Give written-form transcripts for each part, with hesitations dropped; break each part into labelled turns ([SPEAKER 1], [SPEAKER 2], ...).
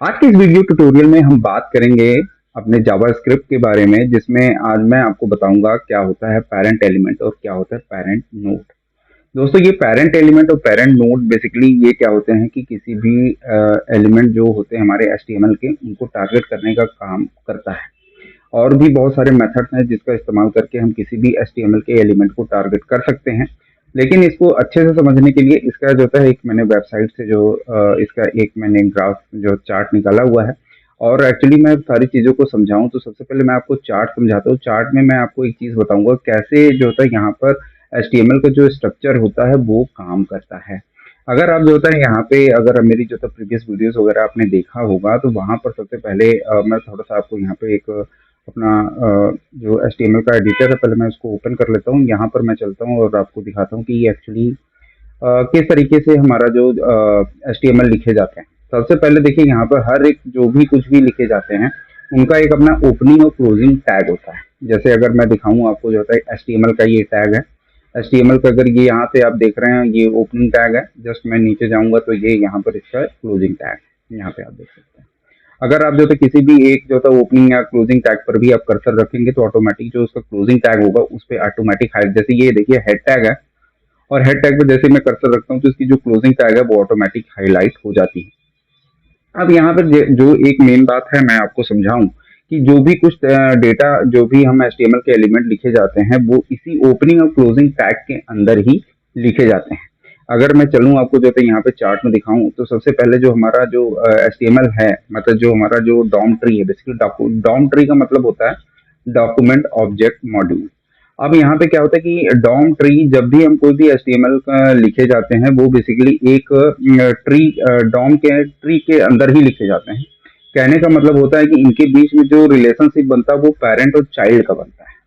[SPEAKER 1] आज के इस वीडियो ट्यूटोरियल में हम बात करेंगे अपने जावास्क्रिप्ट के बारे में, जिसमें आज मैं आपको बताऊंगा क्या होता है पेरेंट एलिमेंट और क्या होता है पेरेंट नोड। दोस्तों, ये पेरेंट एलिमेंट और पेरेंट नोड बेसिकली ये क्या होते हैं कि किसी भी एलिमेंट जो होते हैं हमारे एचटीएमएल के, उनको टारगेट करने का काम करता है। और भी बहुत सारे मेथड्स हैं जिसका इस्तेमाल करके हम किसी भी एचटीएमएल के एलिमेंट को टारगेट कर सकते हैं। लेकिन इसको अच्छे से समझने के लिए इसका जो होता है, एक मैंने वेबसाइट से जो इसका एक मैंने ग्राफ जो चार्ट निकाला हुआ है। और एक्चुअली मैं सारी चीज़ों को समझाऊं तो सबसे पहले मैं आपको चार्ट समझाता हूँ। चार्ट में मैं आपको एक चीज़ बताऊंगा कैसे जो होता है यहाँ पर एचटीएमएल का जो स्ट्रक्चर होता है वो काम करता है। अगर आप जो होता है यहाँ पे, अगर मेरी जो है प्रीवियस वीडियोस वगैरह आपने देखा होगा तो वहाँ पर सबसे पहले मैं थोड़ा सा आपको यहाँ पे एक अपना जो HTML का एडिटर है, पहले मैं उसको ओपन कर लेता हूँ। यहाँ पर मैं चलता हूँ और आपको दिखाता हूँ कि ये एक्चुअली किस तरीके से हमारा जो HTML लिखे जाते हैं। सबसे पहले देखिए, यहाँ पर हर एक जो भी कुछ भी लिखे जाते हैं उनका एक अपना ओपनिंग और क्लोजिंग टैग होता है। जैसे अगर मैं दिखाऊँ आपको, जो होता है HTML का ये टैग है। HTML का अगर ये यहाँ पे आप देख रहे हैं, ये ओपनिंग टैग है। जस्ट मैं नीचे जाऊँगा तो ये यहाँ पर इसका क्लोजिंग टैग यहाँ पे आप देख सकते हैं। अगर आप जो है किसी भी एक जो है ओपनिंग या क्लोजिंग टैग पर भी आप कर्सर रखेंगे तो ऑटोमेटिक जो उसका क्लोजिंग टैग होगा उस पर ऑटोमेटिक हाइड, जैसे ये देखिए हेड टैग है, और हेड टैग पे जैसे मैं कर्सर रखता हूँ तो इसकी जो क्लोजिंग टैग है वो ऑटोमेटिक हाईलाइट हो जाती है। अब यहाँ पर जो एक मेन बात है मैं आपको समझाऊं कि जो भी कुछ डेटा, जो भी हम HTML के एलिमेंट लिखे जाते हैं वो इसी ओपनिंग और क्लोजिंग टैग के अंदर ही लिखे जाते हैं। अगर मैं चलूँ आपको जो है यहाँ पे चार्ट में दिखाऊं तो सबसे पहले जो हमारा जो HTML है, मतलब जो हमारा जो डॉम ट्री है, बेसिकली डॉम ट्री का मतलब होता है डॉक्यूमेंट ऑब्जेक्ट मॉड्यूल। अब यहाँ पे क्या होता है कि डॉम ट्री, जब भी हम कोई भी HTML का लिखे जाते हैं वो बेसिकली एक ट्री, डॉम के ट्री के अंदर ही लिखे जाते हैं। कहने का मतलब होता है कि इनके बीच में जो रिलेशनशिप बनता है वो पेरेंट और चाइल्ड का बनता है।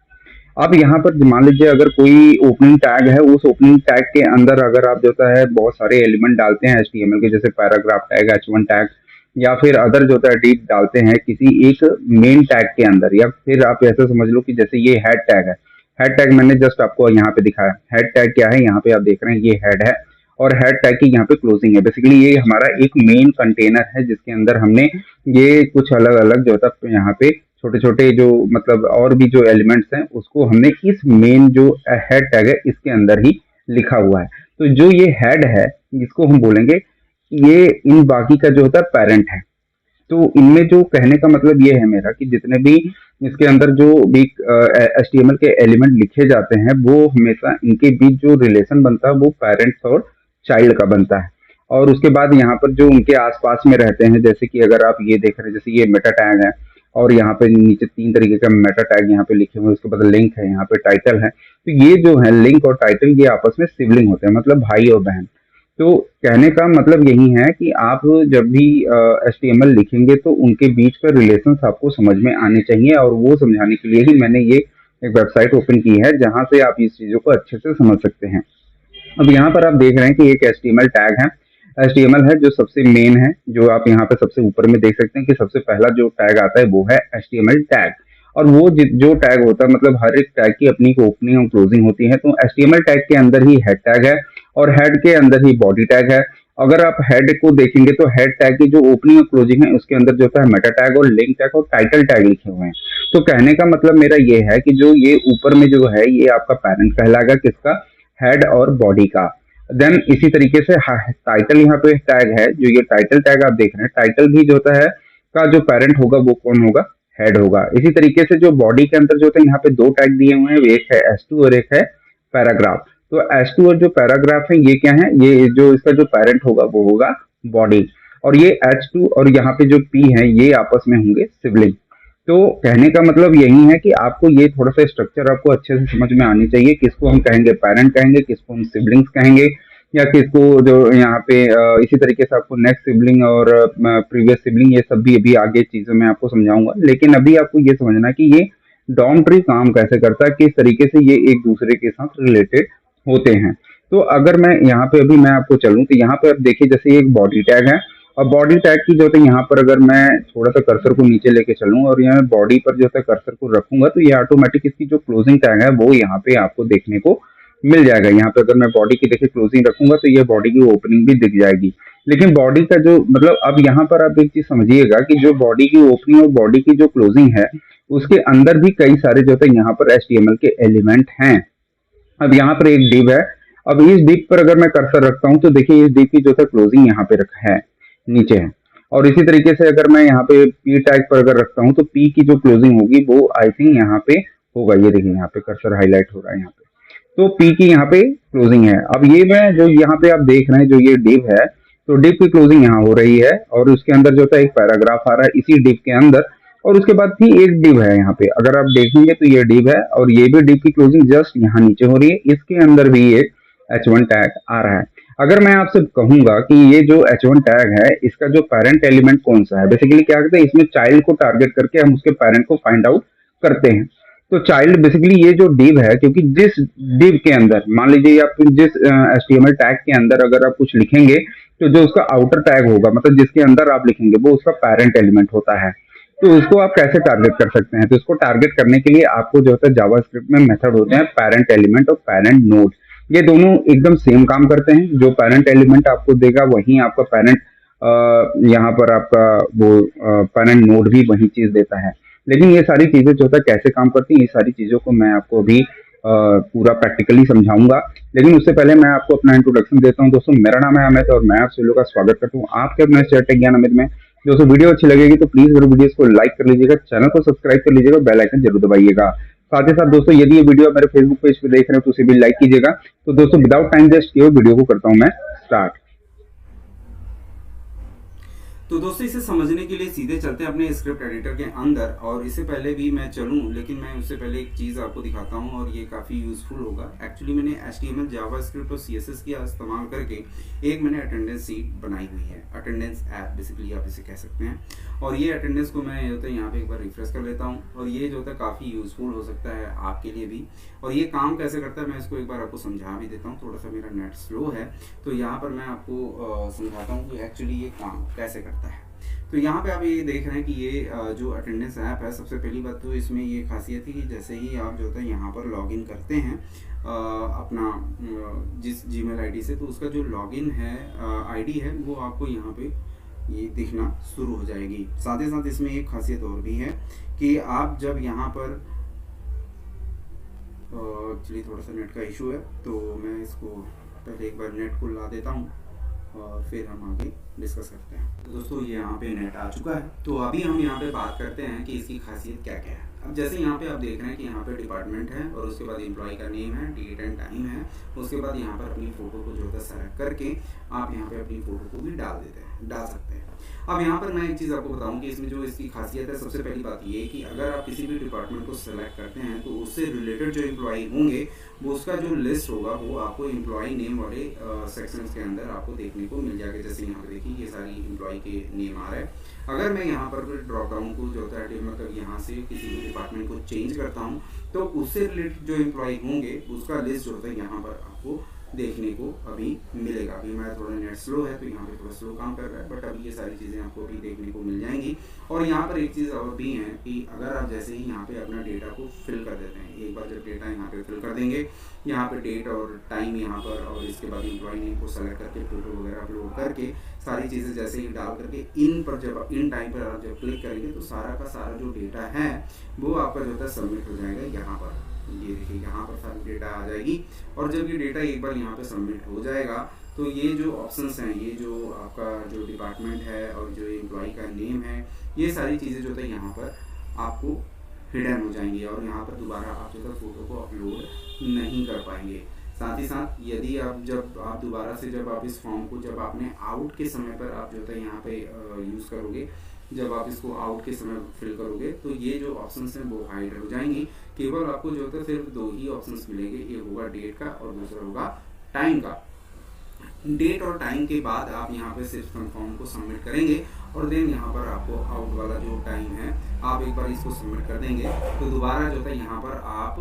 [SPEAKER 1] अब यहाँ पर मान लीजिए अगर कोई ओपनिंग टैग है, उस ओपनिंग टैग के अंदर अगर आप जो है बहुत सारे एलिमेंट डालते हैं HTML के, जैसे पैराग्राफ टैग, H1 टैग, या फिर अदर जो है डीप डालते हैं किसी एक मेन टैग के अंदर, या फिर आप ऐसे समझ लो कि जैसे ये हेड टैग है। हेड टैग मैंने जस्ट आपको यहाँ पे दिखाया। हेड टैग क्या है, यहाँ पे आप देख रहे हैं ये हेड है, और हेड टैग की यहाँ पे क्लोजिंग है। बेसिकली ये हमारा एक मेन कंटेनर है जिसके अंदर हमने ये कुछ अलग अलग जो था यहाँ पे छोटे छोटे जो मतलब और भी जो एलिमेंट्स हैं उसको हमने इस मेन जो हेड टैग है इसके अंदर ही लिखा हुआ है। तो जो ये हेड है इसको हम बोलेंगे, ये इन बाकी का जो होता है पेरेंट है। तो इनमें जो कहने का मतलब ये है मेरा कि जितने भी इसके अंदर जो भी HTML के एलिमेंट लिखे जाते हैं वो हमेशा इनके बीच जो रिलेशन बनता है वो पेरेंट्स और चाइल्ड का बनता है। और उसके बाद यहाँ पर जो उनके आसपास में रहते हैं, जैसे कि अगर आप ये देख रहे हैं, जैसे ये मेटा टैग है और यहाँ पे नीचे 3 तरीके का मेटा टैग यहाँ पे लिखे हुए हैं। उसके बाद लिंक है, यहाँ पे टाइटल है। तो ये जो है लिंक और टाइटल, ये आपस में सिबलिंग होते हैं, मतलब भाई और बहन। तो कहने का मतलब यही है कि आप जब भी HTML लिखेंगे तो उनके बीच का रिलेशंस आपको समझ में आने चाहिए, और वो समझाने के लिए ही मैंने ये एक वेबसाइट ओपन की है जहां से आप इस चीज़ों को अच्छे से समझ सकते हैं। अब यहाँ पर आप देख रहे हैं कि एक HTML टैग है। HTML है जो सबसे मेन है, जो आप यहाँ पे सबसे ऊपर में देख सकते हैं कि सबसे पहला जो टैग आता है वो है HTML टैग। और वो जो टैग होता है, मतलब हर एक टैग की अपनी ओपनिंग और क्लोजिंग होती है। तो HTML टैग के अंदर ही हेड टैग है और हेड के अंदर ही बॉडी टैग है। अगर आप हेड को देखेंगे तो हेड टैग की जो ओपनिंग और क्लोजिंग है उसके अंदर जो है मेटा टैग और लिंक टैग और टाइटल टैग लिखे हुए हैं। तो कहने का मतलब मेरा ये है कि जो ये ऊपर में जो है ये आपका पेरेंट कहलाएगा, किसका, हेड और बॉडी का। देन इसी तरीके से टाइटल यहाँ पे टैग है, जो ये टाइटल टैग आप देख रहे हैं, टाइटल भी जो होता है का जो पेरेंट होगा वो कौन होगा, हेड होगा। इसी तरीके से जो बॉडी के अंदर जो होता है यहाँ पे 2 टैग दिए हुए हैं, एक है S2 और एक है पैराग्राफ। तो S2 और जो पैराग्राफ है ये क्या है, ये जो इसका जो पेरेंट होगा वो होगा बॉडी, और ये H2 और यहाँ पे जो P है ये आपस में होंगे सिबलिंग। तो कहने का मतलब यही है कि आपको ये थोड़ा सा स्ट्रक्चर आपको अच्छे से समझ में आनी चाहिए, किसको हम कहेंगे पेरेंट कहेंगे, किसको हम सिबलिंग्स कहेंगे, या किसको जो यहाँ पे इसी तरीके से आपको नेक्स्ट सिबलिंग और प्रीवियस सिबलिंग, ये सब भी अभी आगे चीजें मैं आपको समझाऊंगा। लेकिन अभी आपको ये समझना है कि ये डॉम ट्री काम कैसे करता है, किस तरीके से ये एक दूसरे के साथ रिलेटेड होते हैं। तो अगर मैं यहाँ पे अभी मैं आपको चलूँ तो यहाँ पे आप देखिए, जैसे एक बॉडी टैग है, और बॉडी टैग की जो है यहाँ पर अगर मैं थोड़ा सा कर्सर को नीचे लेके चलूँ और यहाँ बॉडी पर जो है कर्सर को रखूंगा तो ये ऑटोमेटिक इसकी जो क्लोजिंग टैग है वो यहाँ पे आपको देखने को मिल जाएगा। यहाँ पे अगर मैं बॉडी की देखिए क्लोजिंग रखूंगा तो ये बॉडी की ओपनिंग भी दिख जाएगी। लेकिन बॉडी का जो मतलब अब यहाँ पर आप एक चीज समझिएगा कि जो बॉडी की ओपनिंग और बॉडी की जो क्लोजिंग है उसके अंदर भी कई सारे जो है यहाँ पर HTML के एलिमेंट हैं। अब यहाँ पर एक डिव है। अब इस डिव पर अगर मैं कर्सर रखता हूँ तो देखिए इस डिव की जो है क्लोजिंग यहाँ पे रखा है, नीचे है। और इसी तरीके से अगर मैं यहाँ पे पी टैग पर अगर रखता हूँ तो पी की जो क्लोजिंग होगी वो आई थिंक यहाँ पे होगा। ये देखिए यहाँ पे कर्सर हाईलाइट हो रहा है यहाँ पे, तो पी की यहाँ पे क्लोजिंग है। अब ये मैं जो यहाँ पे आप देख रहे हैं जो ये डिव है, तो डिव की क्लोजिंग यहाँ हो रही है और उसके अंदर जो है एक पैराग्राफ आ रहा है इसी डिव के अंदर। और उसके बाद भी एक डिव है यहाँ पे, अगर आप देखेंगे तो ये डिव है और ये भी डिव की क्लोजिंग जस्ट यहाँ नीचे हो रही है। इसके अंदर भी एक H1 टैग आ रहा है। अगर मैं आपसे कहूंगा कि ये जो H1 टैग है इसका जो पेरेंट एलिमेंट कौन सा है, बेसिकली क्या करते हैं इसमें चाइल्ड को टारगेट करके हम उसके पेरेंट को फाइंड आउट करते हैं। तो चाइल्ड बेसिकली ये जो डिव है, क्योंकि जिस डिव के अंदर मान लीजिए आप जिस HTML टैग के अंदर अगर आप कुछ लिखेंगे तो जो उसका आउटर टैग होगा मतलब जिसके अंदर आप लिखेंगे वो उसका पेरेंट एलिमेंट होता है। तो उसको आप कैसे टारगेट कर सकते हैं, तो इसको टारगेट करने के लिए आपको जो है जावास्क्रिप्ट में मेथड होते हैं पेरेंट एलिमेंट और पेरेंट नोड। ये दोनों एकदम सेम काम करते हैं। जो पेरेंट एलिमेंट आपको देगा वही आपका पेरेंट यहाँ पर आपका वो पेरेंट नोड भी वही चीज देता है। लेकिन ये सारी चीजें जो है कैसे काम करती हैं ये सारी चीजों को मैं आपको अभी पूरा प्रैक्टिकली समझाऊंगा। लेकिन उससे पहले मैं आपको अपना इंट्रोडक्शन देता हूं। दोस्तों मेरा नाम है अमित और मैं आप सभी लोगों का स्वागत करता हूं आपके अपने शेयर टेक ज्ञान अमित में। दोस्तों वीडियो अच्छी लगेगी तो प्लीज मेरे वीडियोस को लाइक कर लीजिएगा, चैनल को सब्सक्राइब कर लीजिएगा, बेल आइकन जरूर दबाइएगा। साथ ही साथ दोस्तों यदि ये वीडियो मेरे फेसबुक पेज पे देख रहे हो तो उसे भी लाइक कीजिएगा। तो दोस्तों विदाउट टाइम वेस्ट किए वीडियो को करता हूं मैं स्टार्ट।
[SPEAKER 2] तो दोस्तों इसे समझने के लिए सीधे चलते हैं अपने स्क्रिप्ट एडिटर के अंदर। और इससे पहले भी मैं चलूं लेकिन मैं उससे पहले एक चीज़ आपको दिखाता हूं और ये काफ़ी यूज़फुल होगा। एक्चुअली मैंने HTML जावास्क्रिप्ट और CSS का इस्तेमाल करके एक मैंने अटेंडेंस सीट बनाई हुई है, अटेंडेंस ऐप बेसिकली आप इसे कह सकते हैं। और ये अटेंडेंस को मैं होता है यहाँ पे एक बार रिफ्रेश कर लेता हूँ और ये जो होता है काफ़ी यूज़फुल हो सकता है आपके लिए भी। और ये काम कैसे करता है मैं इसको एक बार आपको समझा भी देता हूँ। थोड़ा सा मेरा नेट स्लो है तो यहाँ पर मैं आपको समझाता हूँ कि एक्चुअली ये काम कैसे करता है। तो यहाँ पे आप ये देख रहे हैं कि ये जो अटेंडेंस ऐप है, सबसे पहली बात तो इसमें ये खासियत है कि जैसे ही आप जो होता है यहाँ पर लॉगिन करते हैं अपना जिस जीमेल आईडी से, तो उसका जो लॉगिन है आईडी है वो आपको यहाँ पे ये दिखना शुरू हो जाएगी। साथ ही साथ इसमें एक खासियत और भी है कि आप जब यहाँ पर एक्चुअली थोड़ा सा नेट का इशू है तो मैं इसको पहले एक बार नेट को ला देता हूँ और फिर हम आगे डिस्कस करते हैं। तो दोस्तों ये यहाँ पे नेट आ चुका है तो अभी हम यहाँ पे बात करते हैं कि इसकी खासियत क्या क्या है। अब जैसे यहाँ पे आप देख रहे हैं कि यहाँ पे डिपार्टमेंट है और उसके बाद एम्प्लॉय का नेम है, डेट एंड टाइम है। उसके बाद यहाँ पर अपनी फ़ोटो को जो है सेलेक्ट करके आप यहाँ पे अपनी फ़ोटो को भी डाल सकते हैं। अब यहाँ पर मैं एक चीज़ आपको बताऊँ कि इसमें जो इसकी खासियत है, सबसे पहली बात ये है कि अगर आप किसी भी डिपार्टमेंट को सेलेक्ट करते हैं तो उससे रिलेटेड जो एम्प्लॉय होंगे वो उसका जो लिस्ट होगा वो आपको एम्प्लॉय नेम वाले सेक्शंस के अंदर आपको देखने को मिल जाएगा। जैसे यहाँ पे देखिए ये सारी एम्प्लॉय के नेम आ रहा है। अगर मैं यहाँ पर ड्रॉप डाउन को जो होता है मतलब यहाँ से किसी भी डिपार्टमेंट को चेंज करता हूँ तो उससे रिलेटेड जो एम्प्लॉय होंगे उसका लिस्ट जो होता है यहाँ पर आपको देखने को अभी मिलेगा। अभी मेरा थोड़ा नेट स्लो है तो यहाँ पे थोड़ा स्लो काम कर रहा है, बट अभी ये सारी चीज़ें आपको अभी देखने को मिल जाएंगी। और यहाँ पर एक चीज़ और भी है कि अगर आप जैसे ही यहाँ पे अपना डेटा को फिल कर देते हैं, एक बार जब डेटा यहाँ पे फिल कर देंगे, यहाँ पे डेट और टाइम यहाँ पर और इसके बाद एम्प्लॉय नेम को सेलेक्ट करके फोटो वगैरह अपलोड करके सारी चीज़ें जैसे ही डाल करके इन पर जब इन टाइम पर आप जब क्लिक करेंगे तो सारा का सारा जो डेटा है वो आपका जो होता है सबमिट हो जाएगा। यहाँ पर ये देखिए यहाँ पर सारी डेटा आ जाएगी और जब ये डेटा एक बार यहाँ पे सबमिट हो जाएगा तो ये जो ऑप्शंस हैं, ये जो आपका जो डिपार्टमेंट है और जो एम्प्लॉय का नेम है, ये सारी चीज़ें जो है यहाँ पर आपको हिडन हो जाएंगी और यहाँ पर दोबारा आप जो है फोटो को अपलोड नहीं कर पाएंगे। साथ ही साथ यदि आप जब आप दोबारा से जब आप इस फॉर्म को जब आपने आउट के समय पर आप जो है यहाँ पे यूज़ करोगे, जब आप इसको आउट के समय फिल करोगे तो ये जो ऑप्शंस हैं वो हाइड हो जाएंगी। केवल आपको जो है सिर्फ दो ही ऑप्शंस मिलेंगे, एक होगा डेट का और दूसरा होगा टाइम का। डेट और टाइम के बाद आप यहाँ पे सिर्फ फॉर्म को सबमिट करेंगे और देन यहाँ पर आपको आउट वाला जो टाइम है आप एक बार इसको सबमिट कर देंगे तो दोबारा जो है यहाँ पर आप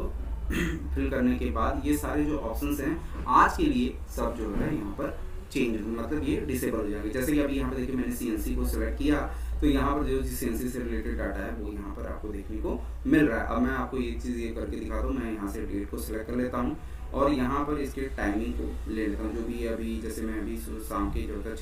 [SPEAKER 2] फिल करने के बाद ये सारे जो ऑप्शंस हैं आज के लिए सब जो है यहाँ पर चेंज मतलब ये डिसेबल हो जाएंगे। जैसे कि अभी यहाँ पे देखिए मैंने CNC को सिलेक्ट किया तो यहाँ पर जो CNC से रिलेटेड डाटा है वो यहाँ पर आपको देखने को मिल रहा है। अब मैं आपको एक चीज़ ये करके दिखाता हूँ, मैं यहाँ से डेट को सिलेक्ट कर लेता हूँ और यहाँ पर इसके टाइमिंग को ले लेता हूँ, जो भी अभी जैसे मैं अभी शाम के जो होता है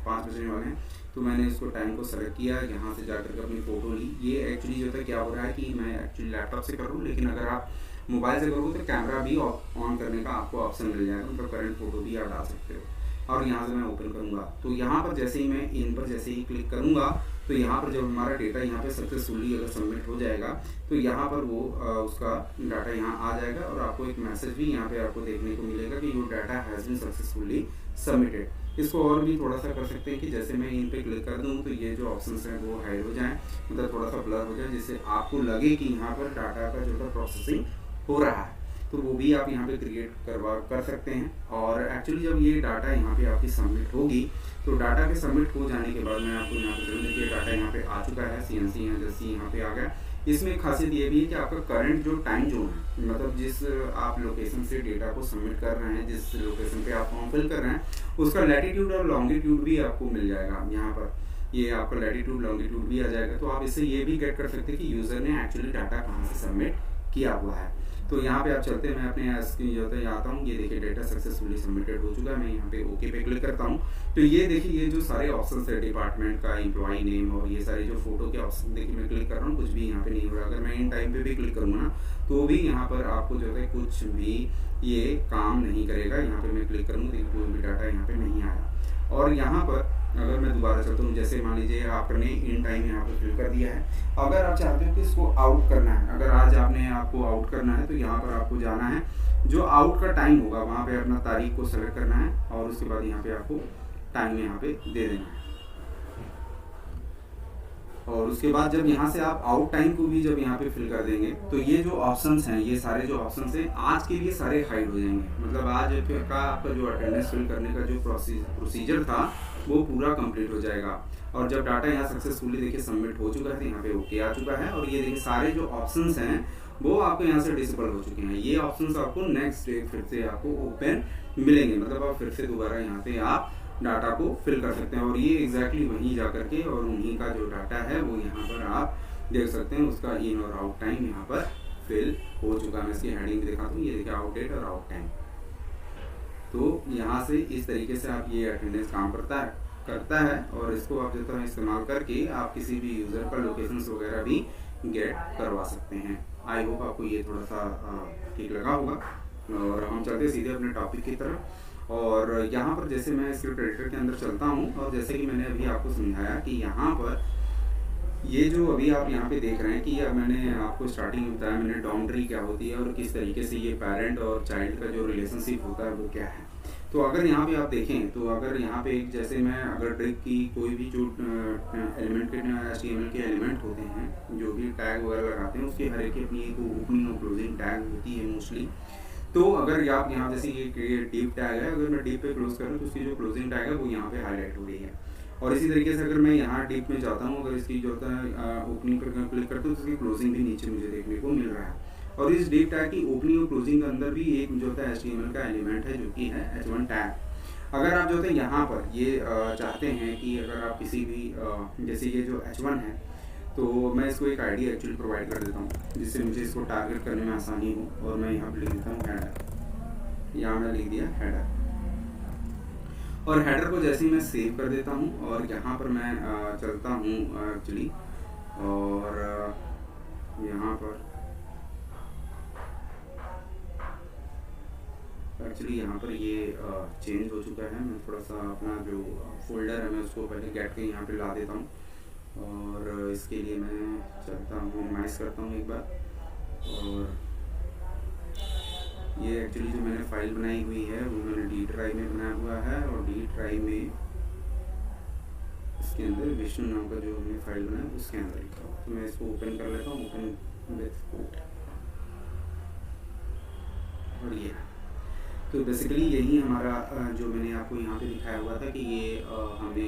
[SPEAKER 2] 5 बजने वाले हैं, तो मैंने इसको टाइम को सेलेक्ट किया, यहाँ से जाकर के अपनी फ़ोटो ली। ये एक्चुअली जो है क्या हो रहा है कि मैं एक्चुअली लैपटॉप से कर रहा हूँ, लेकिन अगर आप मोबाइल से करोगे तो कैमरा भी ऑन करने का आपको ऑप्शन मिल जाएगा, मतलब करंट फ़ोटो भी आप डाल सकते हो। और यहाँ से मैं ओपन करूँगा तो यहाँ पर जैसे ही मैं इन पर जैसे ही क्लिक करूँगा तो यहाँ पर जब हमारा डेटा यहाँ पे सक्सेसफुली अगर सबमिट हो जाएगा तो यहाँ पर वो उसका डाटा यहाँ आ जाएगा और आपको एक मैसेज भी यहाँ पे आपको देखने को मिलेगा कि your data has been successfully submitted. इसको और भी थोड़ा सा कर सकते हैं कि जैसे मैं इन पे क्लिक कर दूँ तो ये जो ऑप्शंस हैं वो हाइड हो जाएँ, मतलब थोड़ा सा ब्लर हो जाए, जिससे आपको लगे कि यहाँ पर डाटा का जो है प्रोसेसिंग हो रहा है, तो वो भी आप यहाँ पे क्रिएट कर सकते हैं। और एक्चुअली जब ये डाटा यहाँ पे आपकी सबमिट होगी तो डाटा के सबमिट हो जाने के बाद मैं आपको यहाँ पे देखिए डाटा यहाँ पे आ चुका है, CNC यहाँ पे आ गया। इसमें खासियत ये भी है कि आपका करंट जो टाइम जोन है, मतलब जिस आप लोकेशन से डेटा को सबमिट कर रहे हैं, जिस लोकेशन पे आप फॉर्म फिल कर रहे हैं, उसका लैटिट्यूड और लॉन्गिट्यूड भी आपको मिल जाएगा। यहाँ पर ये आपका लैटिट्यूड लॉन्गिट्यूड भी आ जाएगा, तो आप इससे ये भी गेट कर सकते हैं कि यूज़र ने एक्चुअली डाटा कहाँ से सबमिट किया हुआ है। तो यहाँ पे आप चलते हैं, मैं अपने स्क्रीन जो है आता हूँ, ये देखिए डेटा सक्सेसफुली सबमिटेड हो चुका है। मैं यहाँ पे ओके पे क्लिक करता हूँ तो ये देखिए ये जो सारे ऑप्शन है, डिपार्टमेंट का, एम्प्लॉय नेम और ये सारे जो फोटो के ऑप्शन, देखिए मैं क्लिक कर रहा हूँ, कुछ भी यहाँ पे नहीं हो रहा। अगर मैं इन टाइम पे भी क्लिक करूँगा ना तो भी यहाँ पर आपको जो है कुछ भी ये काम नहीं करेगा। यहाँ पे मैं क्लिक करूँगा तो कोई भी डाटा यहाँ पे नहीं आया। और यहाँ पर अगर मैं दोबारा चलता हूँ, जैसे मान लीजिए आपने इन टाइम यहाँ पर फिल कर दिया है, अगर आप चाहते हो कि इसको आउट करना है, अगर आज आपने आपको आउट करना है तो यहाँ पर आपको जाना है, जो आउट का टाइम होगा वहाँ पे अपना तारीख को सेलेक्ट करना है और उसके बाद यहाँ पे आपको टाइम यहाँ पे दे देना है। और उसके बाद जब यहाँ से आप आउट टाइम को भी जब यहाँ पे फिल कर देंगे तो ये जो ऑप्शंस हैं, ये सारे जो ऑप्शंस हैं आज के लिए सारे हाइड हो जाएंगे। मतलब आज का आपका जो अटेंडेंस फिल करने का जो प्रोसीजर था वो पूरा कंप्लीट हो जाएगा। और जब डाटा यहाँ सक्सेसफुली देखिए सबमिट हो चुका है तो यहाँ पे ओके आ चुका है और ये देखिए सारे जो ऑप्शंस हैं वो आपको यहाँ से डिसेबल हो चुके हैं। ये ऑप्शंस आपको नेक्स्ट डे फिर से आपको ओपन मिलेंगे, मतलब आप फिर से दोबारा यहाँ पे आप डाटा को फिल कर सकते हैं। और ये एग्जैक्टली वहीं जा करके और उन्हीं का जो डाटा है वो यहाँ पर आप देख सकते हैं, उसका इन और आउट टाइम यहाँ पर फिल हो चुका है। मैं इसकी हेडिंग भी दिखाता हूँ, ये देखिए आउट डेट और आउट टाइम। तो यहाँ से इस तरीके से आप ये अटेंडेंस काम करता है और इसको आप जो है इस्तेमाल करके आप किसी भी यूज़र का लोकेशंस वगैरह भी गेट करवा सकते हैं। आई होप आपको ये थोड़ा सा ठीक लगा होगा। और हम चलते सीधे अपने टॉपिक की तरफ। और यहाँ पर जैसे मैं स्क्रिप्ट एडिटर के अंदर चलता हूँ और जैसे कि मैंने अभी आपको समझाया कि यहाँ पर ये जो अभी आप यहाँ पे देख रहे हैं कि अब मैंने आपको स्टार्टिंग में बताया मैंने बाउंड्री क्या होती है और किस तरीके से ये पेरेंट और चाइल्ड का जो रिलेशनशिप होता है वो क्या है। तो अगर यहाँ पे आप देखें तो अगर यहाँ पे जैसे मैं अगर ट्रिक की कोई भी जो एलिमेंट के HTML के एलिमेंट होते हैं, जो भी टैग वगैरह लगाते हैं, उसके हर एक की अपनी एक ओपनिंग और क्लोजिंग टैग होती है मोस्टली। तो अगर आप यहाँ जैसे ये डीप टैग है, अगर मैं डीप पे क्लोज करूँ तो उसकी जो क्लोजिंग टैग है वो यहाँ पे हाईलाइट हो रही है। और इसी तरीके से अगर मैं यहाँ डीप में जाता हूँ, अगर इसकी जो होता है ओपनिंग पर क्लिक करता हूँ तो उसकी क्लोजिंग भी नीचे मुझे देखने को मिल रहा है। और इस डीप टैग की ओपनिंग और क्लोजिंग के अंदर भी एक जो होता है HTML का एलिमेंट है जो कि है H1 टैग। अगर आप जो होता है यहाँ पर ये चाहते हैं कि अगर आप किसी भी जैसे ये जो H1 है तो मैं इसको एक आईडी एक्चुअली प्रोवाइड कर देता हूँ जिससे मुझे इसको टारगेट करने में आसानी हो। और मैं यहाँ पर लिख देता हूँ हेडर, यहाँ मैं लिख दिया हेडर। और हेडर को जैसे ही मैं सेव कर देता हूँ और यहाँ पर मैं चलता हूँ एक्चुअली, और यहाँ पर एक्चुअली यहाँ पर ये चेंज हो चुका है। मैं थोड़ा सा अपना जो फोल्डर है मैं उसको पहले गेट के यहाँ पे ला देता हूँ और इसके लिए मैं चलता हूँ, मिनिमाइज करता हूँ एक बार। और ये एक्चुअली जो मैंने फाइल बनाई हुई है वो मैंने डी ड्राइव में बनाया हुआ है और डी ड्राइव में इसके अंदर विष्णु नाम का जो हमने फाइल बनाया उसके अंदर लिखा हुआ। तो मैं इसको ओपन कर लेता हूँ, ओपन विथ कोड। और ये तो बेसिकली यही हमारा जो मैंने आपको यहाँ पे दिखाया हुआ था कि ये हमने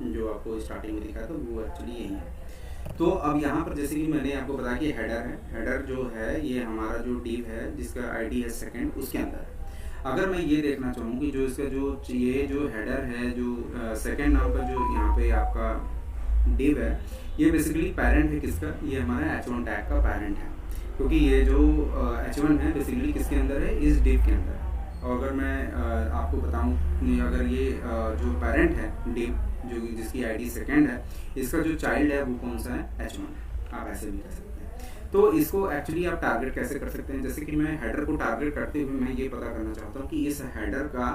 [SPEAKER 2] जो आपको स्टार्टिंग में दिखाया था वो एक्चुअली यही है। तो अब यहाँ पर जैसे कि मैंने आपको बताया कि हेडर है, हेडर जो है ये हमारा जो डिव है जिसका आईडी है सेकंड, उसके अंदर अगर मैं ये देखना चाहूँ कि जो इसका जो ये जो हेडर है जो सेकंड नाम का जो यहाँ पे आपका div है, ये बेसिकली पेरेंट है किसका, ये हमारा h1 टैग का पेरेंट है, क्योंकि ये जो h1 है बेसिकली किसके अंदर है, इस div के अंदर है। और अगर मैं आपको बताऊं, अगर ये जो पेरेंट है div जो जिसकी आईडी सेकंड है, इसका जो चाइल्ड है वो कौन सा है, h1, आप ऐसे भी कर सकते हैं। तो इसको एक्चुअली आप टारगेट कैसे कर सकते हैं, जैसे कि मैं हेडर को टारगेट करते हुए मैं ये पता करना चाहता हूँ कि इस हेडर का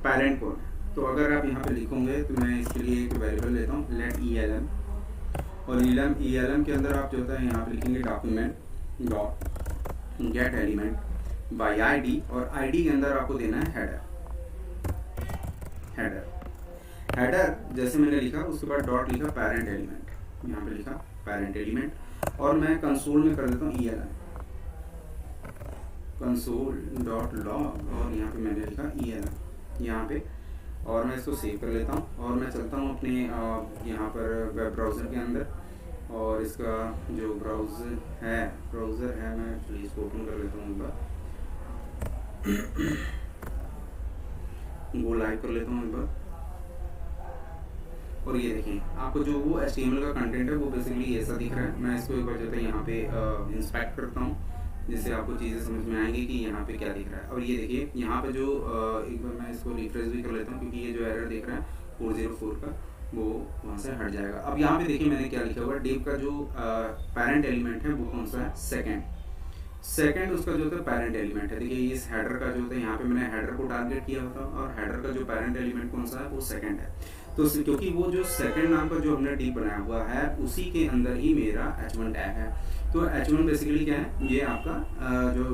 [SPEAKER 2] पेरेंट कौन है। तो अगर आप यहाँ पे लिखोगे तो मैं इसके लिए एक वेरिएबल लेता हूँ लेट elm, और elm के अंदर आप जो होता है यहाँ पे लिखेंगे document dot gate element by ID, और आईडी के अंदर आपको देना है हेडर जैसे मैंने लिखा उसके बाद डॉट लिखा पेरेंट एलिमेंट, यहाँ पे लिखा पेरेंट एलिमेंट, और मैं कंसोल में कर देता हूँ elm कंसोल डॉट लॉग, और यहाँ पे मैंने लिखा elm यहाँ पे, और मैं इसको सेव कर लेता हूँ और मैं चलता हूँ अपने यहाँ पर वेब ब्राउज़र के अंदर, और इसका जो ब्राउज़र है मैं एक्चुअली इसको ओपन कर लेता हूँ एक बार, वो लाइव कर लेता हूँ एक बार। और ये देखिए आपको जो वो HTML का कंटेंट है वो बेसिकली ऐसा दिख रहा है। मैं इसको एक बार जो है यहाँ पे इंस्पेक्ट करता हूँ, जिससे आपको चीज़ें समझ में आएंगी कि यहाँ पे क्या दिख रहा है। और ये देखिए यहाँ पे जो एक बार मैं इसको रिफ्रेश भी कर लेता हूँ, क्योंकि ये जो एरर दिख रहा है 404 का वो वहाँ से हट जाएगा। अब यहाँ पे देखिए मैंने क्या लिखा हुआ, div का जो पेरेंट एलिमेंट है वो कौन सा है, सेकंड उसका जो होता है पेरेंट एलिमेंट है। देखिए इस हेडर का जो होता है यहाँ पे मैंने हेडर को टारगेट किया होता, और हेडर का जो पेरेंट एलिमेंट कौन सा है वो सेकंड है। तो क्योंकि वो जो सेकंड नाम का जो हमने div बनाया हुआ है उसी के अंदर ही मेरा h1 टैग है। तो h1 बेसिकली क्या है, ये आपका जो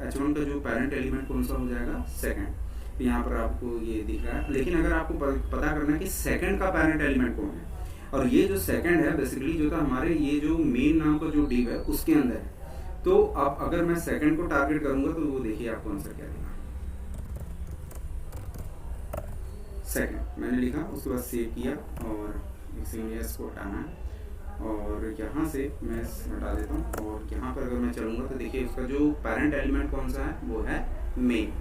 [SPEAKER 2] h1 का जो पेरेंट एलिमेंट कौन सा हो जाएगा, सेकंड। यहाँ पर आपको ये दिख रहा है, लेकिन अगर आपको पता करना है कि सेकंड का पेरेंट एलिमेंट कौन है, और ये जो सेकंड है बेसिकली जो था हमारे ये जो मेन नाम का जो div है उसके अंदर है। तो अब अगर मैं सेकंड को टारगेट करूंगा तो वो देखिए आपको आंसर क्या देगा, सेकंड मैंने लिखा, उसके बाद सेव किया, और इसको हटाना है और यहाँ से मैं हटा देता हूँ। और यहाँ पर अगर मैं चलूँगा तो देखिए उसका जो पेरेंट एलिमेंट कौन सा है वो है मेन,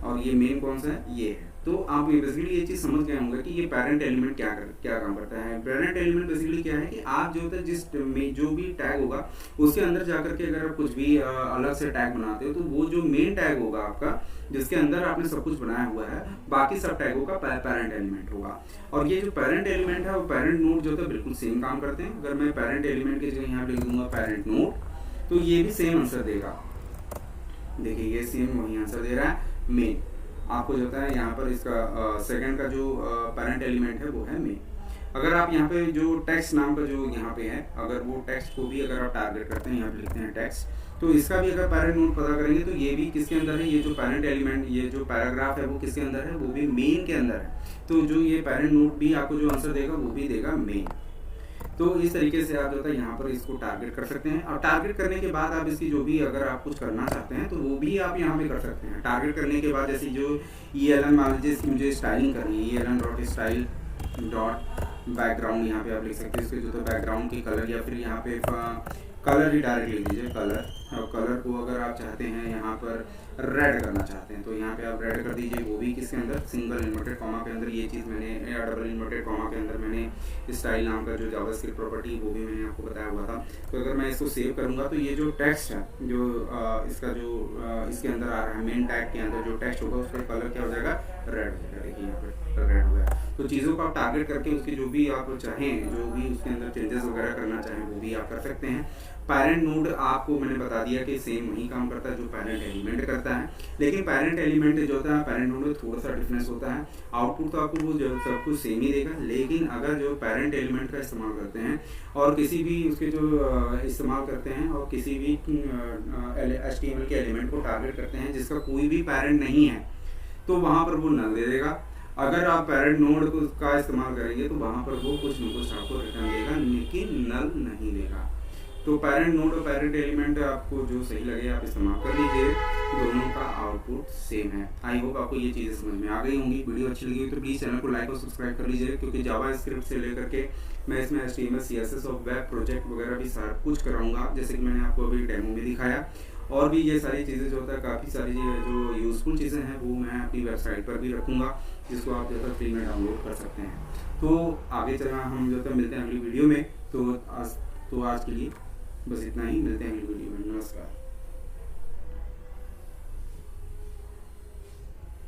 [SPEAKER 2] और ये मेन कौन सा है, ये है। तो आप बेसिकली ये चीज़ समझ गए होंगे कि ये पेरेंट एलिमेंट क्या काम करता है। पेरेंट एलिमेंट बेसिकली क्या है कि आप जो होता है जिस में जो भी टैग होगा उसके अंदर जाकर के अगर आप कुछ भी अलग से टैग बनाते हो तो वो जो मेन टैग होगा आपका, जिसके अंदर आपने सब कुछ बनाया हुआ है, बाकी सब टैगों का पेरेंट एलिमेंट होगा। और ये जो पेरेंट एलिमेंट है वो पेरेंट नोड जो होता है बिल्कुल सेम काम करते हैं। अगर मैं पेरेंट एलिमेंट की जगह यहाँ लिख दूंगा पेरेंट नोड, तो ये भी सेम आंसर देगा। देखिए ये सेम वही आंसर दे रहा है, मेन। आपको जो होता है यहाँ पर इसका सेकंड का जो पेरेंट एलिमेंट है वो है मेन। अगर आप यहाँ पे जो टेक्स्ट नाम का जो यहाँ पे है, अगर वो टेक्स्ट को भी अगर आप टारगेट करते हैं, यहाँ पे लिखते हैं टेक्स्ट, तो इसका भी अगर पेरेंट नोड पता करेंगे तो ये भी किसके अंदर है, ये जो पेरेंट एलिमेंट, ये जो पैराग्राफ है वो किसके अंदर है, वो भी मेन के अंदर है। तो जो ये पेरेंट नोड भी आपको जो आंसर देगा वो भी देगा मेन। तो इस तरीके से आप जो है यहाँ पर इसको टारगेट कर सकते हैं। और टारगेट करने के बाद आप इसकी जो भी अगर आप कुछ करना चाहते हैं तो वो भी आप यहाँ पे कर सकते हैं। टारगेट करने के बाद जैसे जो elm मान लीजिए इसकी मुझे स्टाइलिंग करनी है, elm dot style dot background, यहाँ पे आप लिख सकते हैं इसके जो तो बैकग्राउंड की कलर, या फिर यहाँ पे कलर ही डायरेक्ट लिख दीजिए कलर। और कलर को अगर आप चाहते हैं यहाँ पर रेड करना चाहते हैं तो यहाँ पे आप रेड कर दीजिए, वो भी किसके अंदर, सिंगल इन्वर्टेड कॉमा के अंदर। ये चीज़ मैंने या डबल इन्वर्टेड कॉमा के अंदर मैंने स्टाइल नाम का जो जावास्क्रिप्ट प्रॉपर्टी वो भी मैंने आपको बताया हुआ था। तो अगर मैं इसको सेव करूँगा तो ये जो टेक्स्ट है जो इसका जो इसके अंदर आ रहा है, मेन टैग के अंदर जो टेक्स्ट होगा उसका कलर क्या हो जाएगा, रेड हो जाएगा। देखिए यहाँ पर रेड हो गया। तो चीज़ों को आप टारगेट करके उसकी जो भी आप चाहें, जो भी उसके अंदर चेंजेस वगैरह करना चाहें वो भी आप कर सकते हैं। पेरेंट नोड आपको मैंने बता दिया कि सेम वही काम करता है जो पेरेंट एलिमेंट करता है, लेकिन पेरेंट एलिमेंट जो होता है पेरेंट नोड में थोड़ा सा डिफरेंस होता है। आउटपुट तो आपको वो जो सब कुछ सेम ही देगा, लेकिन अगर जो पेरेंट एलिमेंट का इस्तेमाल करते हैं और किसी भी उसके जो इस्तेमाल करते हैं और किसी भी HTML के एलिमेंट को टारगेट करते हैं जिसका कोई भी पेरेंट नहीं है, तो वहाँ पर वो नल दे देगा। अगर आप पेरेंट नोड का इस्तेमाल करेंगे तो वहाँ पर वो कुछ न कुछ आपको रिटर्न देगा, लेकिन नल नहीं देगा। तो पेरेंट नोड और पेरेंट एलिमेंट आपको जो सही लगे आप इस्तेमाल कर लीजिए, दोनों का आउटपुट सेम है। आई होप आपको ये चीज़ें समझ में आ गई होंगी। वीडियो अच्छी लगी तो प्लीज़ चैनल को लाइक और सब्सक्राइब कर लीजिए, क्योंकि जावास्क्रिप्ट से लेकर के मैं इसमें HTML CSS और वेब प्रोजेक्ट वगैरह भी सारा कुछ कराऊंगा, जैसे कि मैंने आपको अभी डेमो में दिखाया। और भी ये सारी चीज़ें जो होता है, काफ़ी सारी जो यूज़फुल चीज़ें हैं वो मैं अपनी वेबसाइट पर भी रखूँगा, जिसको आप जो है फ्री में डाउनलोड कर सकते हैं। तो आगे चलना हम जो है मिलते हैं अगली वीडियो में। तो आज के लिए बस इतना ही, मिलते हैं अगली वीडियो में। नमस्कार।